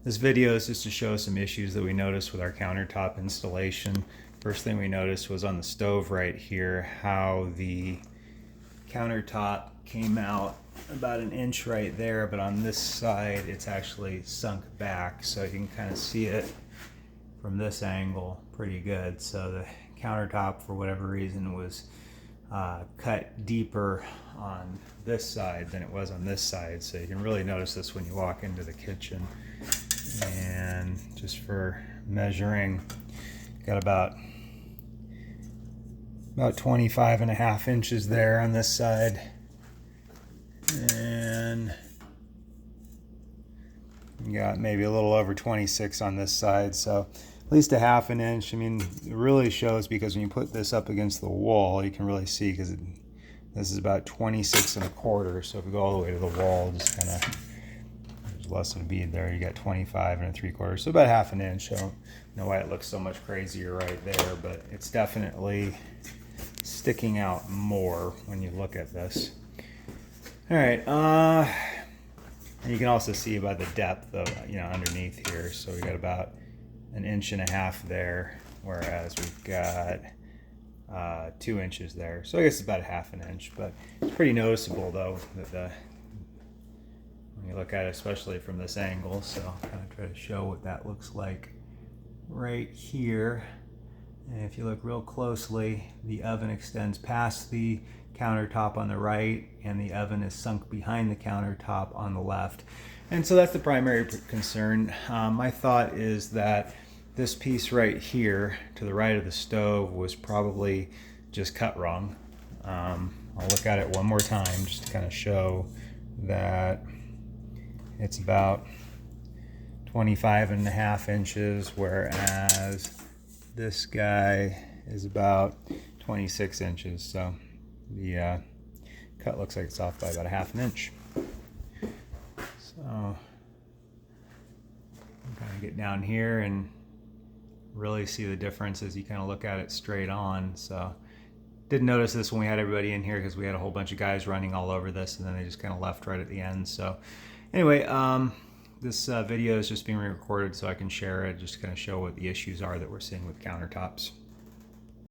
This video is just to show some issues that we noticed with our countertop installation. First thing we noticed was on the stove right here, how the countertop came out about an inch right there, but on this side it's actually sunk back, so you can kind of see it from this angle pretty good. So the countertop, for whatever reason, was cut deeper on this side than it was on this side, so you can really notice this when you walk into the kitchen. And just for measuring, got about 25.5 inches there on this side, and you got maybe a little over 26 on this side, so at least a half an inch. I mean, it really shows because when you put this up against the wall, you can really see, because this is about 26.25. So if we go all the way to the wall, just kind of, there's less than a bead there. You got 25.75, so about half an inch. I don't know why it looks so much crazier right there, but it's definitely sticking out more when you look at this. All right, and you can also see by the depth of, underneath here. So we got about 1.5 inches there, whereas we've got 2 inches there. So I guess it's about 1/2 inch, but it's pretty noticeable though that when you look at it, especially from this angle. So I'll kind of try to show what that looks like right here. And if you look real closely, the oven extends past the countertop on the right, and the oven is sunk behind the countertop on the left. And so that's the primary concern. My thought is that this piece right here to the right of the stove was probably just cut wrong. I'll look at it one more time just to kind of show that it's about 25.5 inches, whereas this guy is about 26 inches. So the cut looks like it's off by about 1/2 inch. So I'm kind of get down here and really see the difference as you kind of look at it straight on. So didn't notice this when we had everybody in here, because we had a whole bunch of guys running all over this, and then they just kind of left right at the end. So anyway, this video is just being recorded so I can share it, just to kind of show what the issues are that we're seeing with countertops.